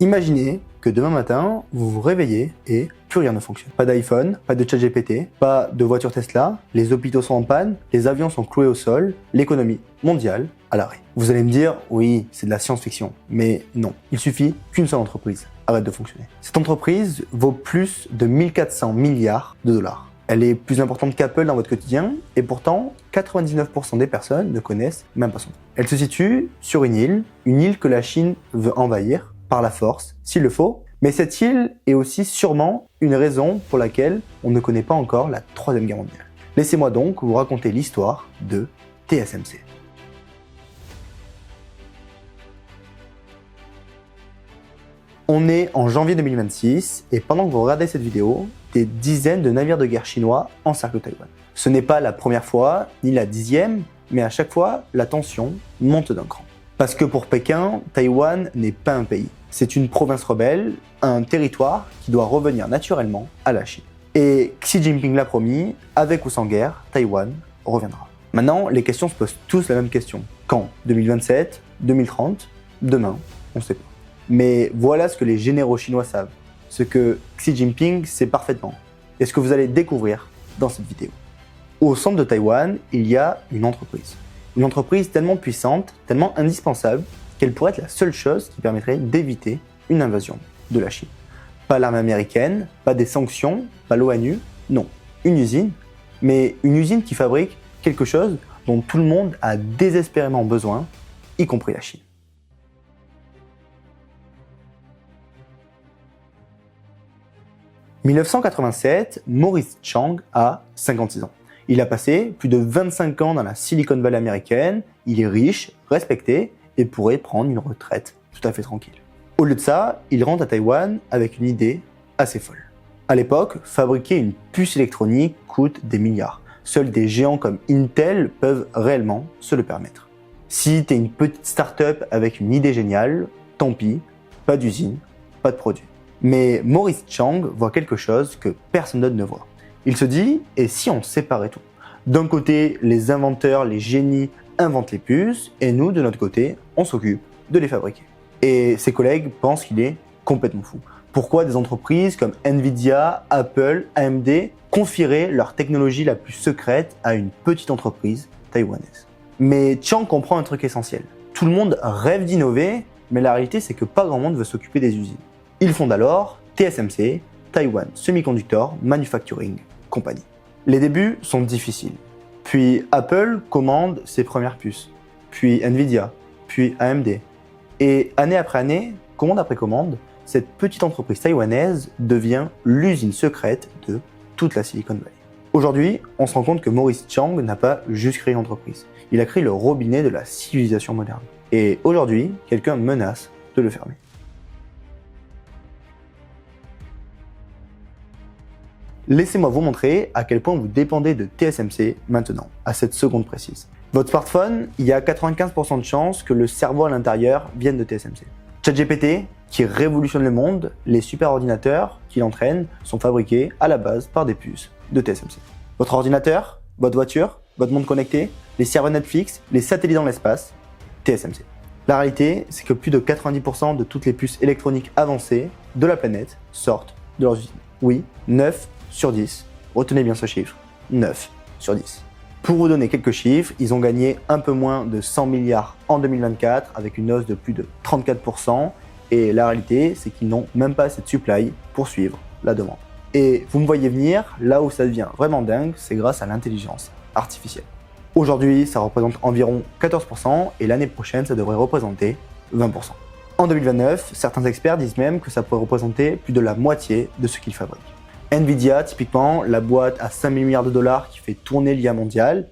Imaginez que demain matin, vous vous réveillez et plus rien ne fonctionne. Pas d'iPhone, pas de ChatGPT, pas de voiture Tesla, les hôpitaux sont en panne, les avions sont cloués au sol, l'économie mondiale à l'arrêt. Vous allez me dire, oui, c'est de la science-fiction, mais non. Il suffit qu'une seule entreprise arrête de fonctionner. Cette entreprise vaut plus de 1400 milliards de dollars. Elle est plus importante qu'Apple dans votre quotidien et pourtant, 99% des personnes ne connaissent même pas son nom. Elle se situe sur une île que la Chine veut envahir par la force, s'il le faut. Mais cette île est aussi sûrement une raison pour laquelle on ne connaît pas encore la Troisième Guerre mondiale. Laissez-moi donc vous raconter l'histoire de TSMC. On est en janvier 2026 et pendant que vous regardez cette vidéo, des dizaines de navires de guerre chinois encerclent Taïwan. Ce n'est pas la première fois, ni la 10e, mais à chaque fois, la tension monte d'un cran. Parce que pour Pékin, Taïwan n'est pas un pays. C'est une province rebelle, un territoire qui doit revenir naturellement à la Chine. Et Xi Jinping l'a promis, avec ou sans guerre, Taïwan reviendra. Maintenant, les questions se posent tous la même question. Quand? 2027? 2030? Demain? On ne sait pas. Mais voilà ce que les généraux chinois savent, ce que Xi Jinping sait parfaitement, et ce que vous allez découvrir dans cette vidéo. Au centre de Taïwan, il y a une entreprise. Une entreprise tellement puissante, tellement indispensable, qu'elle pourrait être la seule chose qui permettrait d'éviter une invasion de la Chine. Pas l'armée américaine, pas des sanctions, pas l'ONU, non. Une usine, mais une usine qui fabrique quelque chose dont tout le monde a désespérément besoin, y compris la Chine. En 1987, Maurice Chang a 56 ans. Il a passé plus de 25 ans dans la Silicon Valley américaine, il est riche, respecté et pourrait prendre une retraite tout à fait tranquille. Au lieu de ça, il rentre à Taïwan avec une idée assez folle. À l'époque, fabriquer une puce électronique coûte des milliards. Seuls des géants comme Intel peuvent réellement se le permettre. Si tu es une petite start-up avec une idée géniale, tant pis, pas d'usine, pas de produit. Mais Maurice Chang voit quelque chose que personne d'autre ne voit. Il se dit, et si on séparait tout? D'un côté, les inventeurs, les génies inventent les puces, et nous, de notre côté, on s'occupe de les fabriquer. Et ses collègues pensent qu'il est complètement fou. Pourquoi des entreprises comme Nvidia, Apple, AMD confieraient leur technologie la plus secrète à une petite entreprise taïwanaise? Mais Chang comprend un truc essentiel. Tout le monde rêve d'innover, mais la réalité c'est que pas grand monde veut s'occuper des usines. Ils fondent alors TSMC, Taiwan Semiconductor Manufacturing Company. Les débuts sont difficiles. Puis Apple commande ses premières puces, puis Nvidia, puis AMD. Et année après année, commande après commande, cette petite entreprise taïwanaise devient l'usine secrète de toute la Silicon Valley. Aujourd'hui, on se rend compte que Maurice Chang n'a pas juste créé une entreprise. Il a créé le robinet de la civilisation moderne. Et aujourd'hui, quelqu'un menace de le fermer. Laissez-moi vous montrer à quel point vous dépendez de TSMC maintenant, à cette seconde précise. Votre smartphone, il y a 95% de chances que le cerveau à l'intérieur vienne de TSMC. ChatGPT, qui révolutionne le monde, les superordinateurs qui l'entraînent sont fabriqués à la base par des puces de TSMC. Votre ordinateur, votre voiture, votre monde connecté, les serveurs Netflix, les satellites dans l'espace, TSMC. La réalité, c'est que plus de 90% de toutes les puces électroniques avancées de la planète sortent de leurs usines. Oui, 9 sur 10. Retenez bien ce chiffre, 9 sur 10. Pour vous donner quelques chiffres, ils ont gagné un peu moins de 100 milliards en 2024 avec une hausse de plus de 34%. Et la réalité, c'est qu'ils n'ont même pas assez de supply pour suivre la demande. Et vous me voyez venir, là où ça devient vraiment dingue, c'est grâce à l'intelligence artificielle. Aujourd'hui, ça représente environ 14% et l'année prochaine, ça devrait représenter 20%. En 2029, certains experts disent même que ça pourrait représenter plus de la moitié de ce qu'ils fabriquent. Nvidia, typiquement, la boîte à 5 000 milliards de dollars qui fait tourner l'IA mondiale,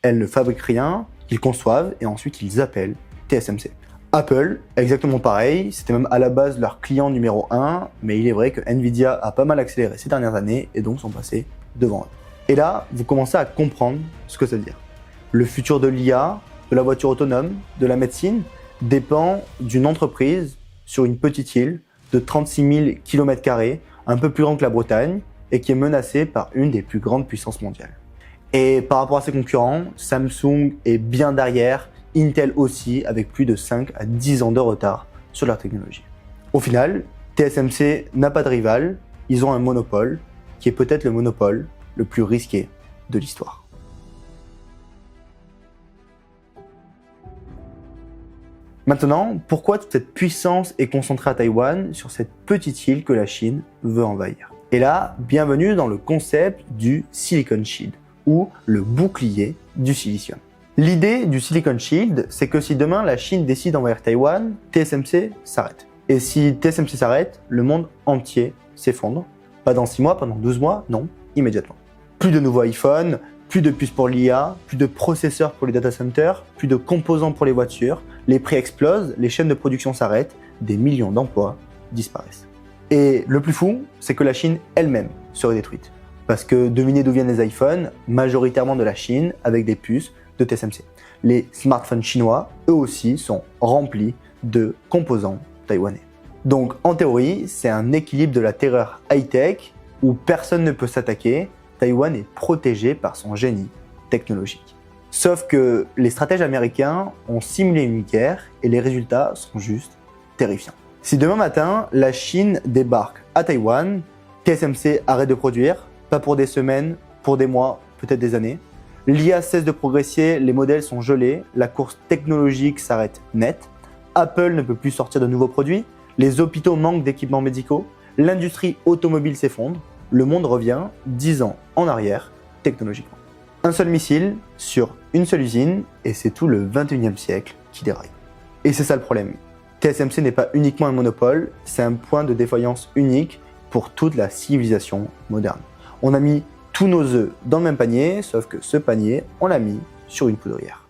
elle ne fabrique rien, ils conçoivent et ensuite ils appellent TSMC. Apple, exactement pareil, c'était même à la base leur client numéro 1, mais il est vrai que Nvidia a pas mal accéléré ces dernières années et donc sont passés devant eux. Et là, vous commencez à comprendre ce que ça veut dire. Le futur de l'IA, de la voiture autonome, de la médecine, dépend d'une entreprise sur une petite île de 36 000 km², un peu plus grand que la Bretagne, et qui est menacée par une des plus grandes puissances mondiales. Et par rapport à ses concurrents, Samsung est bien derrière, Intel aussi, avec plus de 5 à 10 ans de retard sur leur technologie. Au final, TSMC n'a pas de rival, ils ont un monopole, qui est peut-être le monopole le plus risqué de l'histoire. Maintenant, pourquoi toute cette puissance est concentrée à Taïwan sur cette petite île que la Chine veut envahir? Et là, bienvenue dans le concept du Silicon Shield, ou le bouclier du silicium. L'idée du Silicon Shield, c'est que si demain la Chine décide d'envahir Taïwan, TSMC s'arrête. Et si TSMC s'arrête, le monde entier s'effondre. Pas dans 6 mois, pas dans 12 mois, non, immédiatement. Plus de nouveaux iPhones, plus de puces pour l'IA, plus de processeurs pour les data centers, plus de composants pour les voitures, les prix explosent, les chaînes de production s'arrêtent, des millions d'emplois disparaissent. Et le plus fou, c'est que la Chine elle-même serait détruite. Parce que devinez d'où viennent les iPhones, majoritairement de la Chine, avec des puces de TSMC. Les smartphones chinois, eux aussi, sont remplis de composants taïwanais. Donc en théorie, c'est un équilibre de la terreur high-tech où personne ne peut s'attaquer. Taïwan est protégé par son génie technologique. Sauf que les stratèges américains ont simulé une guerre et les résultats sont juste terrifiants. Si demain matin, la Chine débarque à Taïwan, TSMC arrête de produire, pas pour des semaines, pour des mois, peut-être des années. L'IA cesse de progresser, les modèles sont gelés, la course technologique s'arrête net. Apple ne peut plus sortir de nouveaux produits, les hôpitaux manquent d'équipements médicaux, l'industrie automobile s'effondre, le monde revient 10 ans en arrière technologiquement. Un seul missile sur une seule usine et c'est tout le 21e siècle qui déraille. Et c'est ça le problème. TSMC n'est pas uniquement un monopole, c'est un point de défaillance unique pour toute la civilisation moderne. On a mis tous nos œufs dans le même panier, sauf que ce panier, on l'a mis sur une poudrière.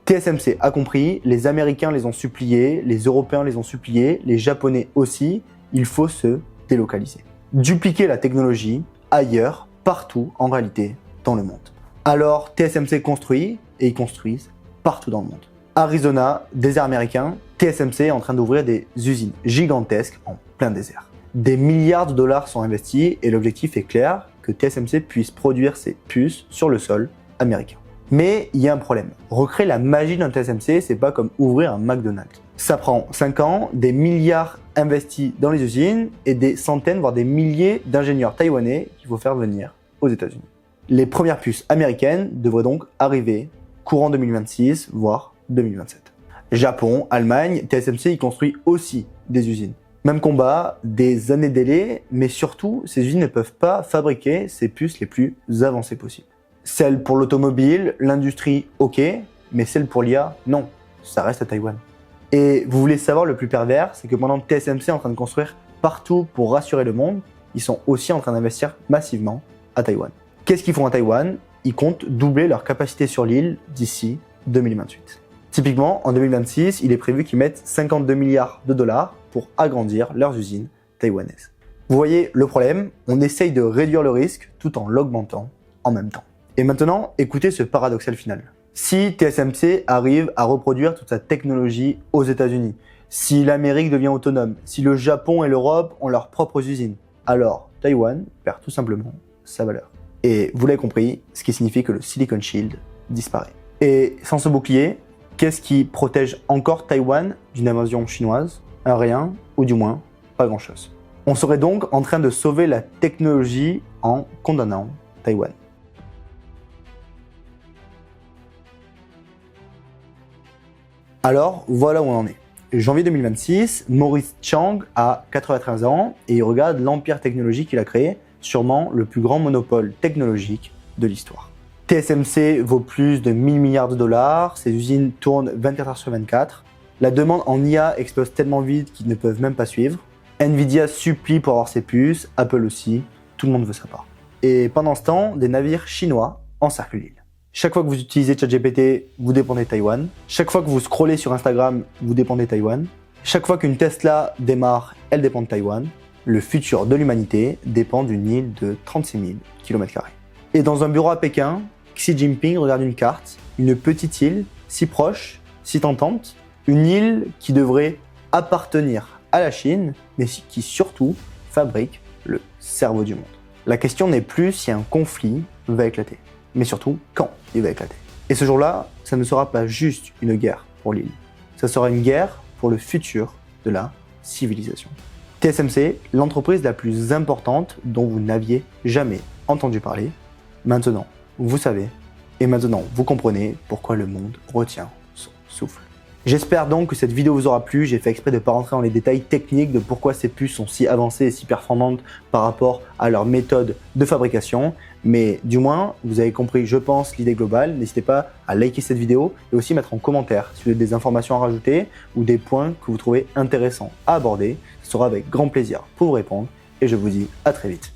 TSMC a compris, les Américains les ont suppliés, les Européens les ont suppliés, les Japonais aussi, il faut se délocaliser. Dupliquer la technologie ailleurs, partout en réalité, dans le monde. Alors TSMC construit, et ils construisent partout dans le monde. Arizona, désert américain, TSMC est en train d'ouvrir des usines gigantesques en plein désert. Des milliards de dollars sont investis et l'objectif est clair, que TSMC puisse produire ses puces sur le sol américain. Mais il y a un problème. Recréer la magie d'un TSMC, c'est pas comme ouvrir un McDonald's. Ça prend 5 ans, des milliards investis dans les usines et des centaines, voire des milliers d'ingénieurs taïwanais qu'il faut faire venir aux États-Unis. Les premières puces américaines devraient donc arriver courant 2026, voire 2027. Japon, Allemagne, TSMC y construit aussi des usines. Même combat, des années de délai, mais surtout, ces usines ne peuvent pas fabriquer ces puces les plus avancées possibles. Celle pour l'automobile, l'industrie, ok, mais celle pour l'IA, non, ça reste à Taïwan. Et vous voulez savoir le plus pervers, c'est que pendant que TSMC est en train de construire partout pour rassurer le monde, ils sont aussi en train d'investir massivement à Taïwan. Qu'est-ce qu'ils font à Taïwan? Ils comptent doubler leur capacité sur l'île d'ici 2028. Typiquement, en 2026, il est prévu qu'ils mettent 52 milliards de dollars pour agrandir leurs usines taïwanaises. Vous voyez le problème, on essaye de réduire le risque tout en l'augmentant en même temps. Et maintenant, écoutez ce paradoxal final. Si TSMC arrive à reproduire toute sa technologie aux États-Unis, si l'Amérique devient autonome, si le Japon et l'Europe ont leurs propres usines, alors Taïwan perd tout simplement sa valeur. Et vous l'avez compris, ce qui signifie que le Silicon Shield disparaît. Et sans ce bouclier, qu'est-ce qui protège encore Taïwan d'une invasion chinoise? Rien, ou du moins, pas grand-chose. On serait donc en train de sauver la technologie en condamnant Taïwan. Alors, voilà où on en est. Janvier 2026, Maurice Chang a 93 ans et il regarde l'empire technologique qu'il a créé, sûrement le plus grand monopole technologique de l'histoire. TSMC vaut plus de 1000 milliards de dollars, ses usines tournent 24 heures sur 24, la demande en IA explose tellement vite qu'ils ne peuvent même pas suivre, Nvidia supplie pour avoir ses puces, Apple aussi, tout le monde veut sa part. Et pendant ce temps, des navires chinois encerclent l'île. Chaque fois que vous utilisez ChatGPT, vous dépendez de Taïwan. Chaque fois que vous scrollez sur Instagram, vous dépendez de Taïwan. Chaque fois qu'une Tesla démarre, elle dépend de Taïwan. Le futur de l'humanité dépend d'une île de 36 000 km². Et dans un bureau à Pékin, Xi Jinping regarde une carte, une petite île, si proche, si tentante, une île qui devrait appartenir à la Chine, mais qui surtout fabrique le cerveau du monde. La question n'est plus si un conflit va éclater, mais surtout quand il va éclater. Et ce jour-là, ça ne sera pas juste une guerre pour l'île. Ça sera une guerre pour le futur de la civilisation. TSMC, l'entreprise la plus importante dont vous n'aviez jamais entendu parler. Maintenant, vous savez, et maintenant, vous comprenez pourquoi le monde retient son souffle. J'espère donc que cette vidéo vous aura plu. J'ai fait exprès de ne pas rentrer dans les détails techniques de pourquoi ces puces sont si avancées et si performantes par rapport à leur méthode de fabrication. Mais du moins, vous avez compris, je pense, l'idée globale. N'hésitez pas à liker cette vidéo et aussi mettre en commentaire si vous avez des informations à rajouter ou des points que vous trouvez intéressants à aborder. Ce sera avec grand plaisir pour vous répondre et je vous dis à très vite.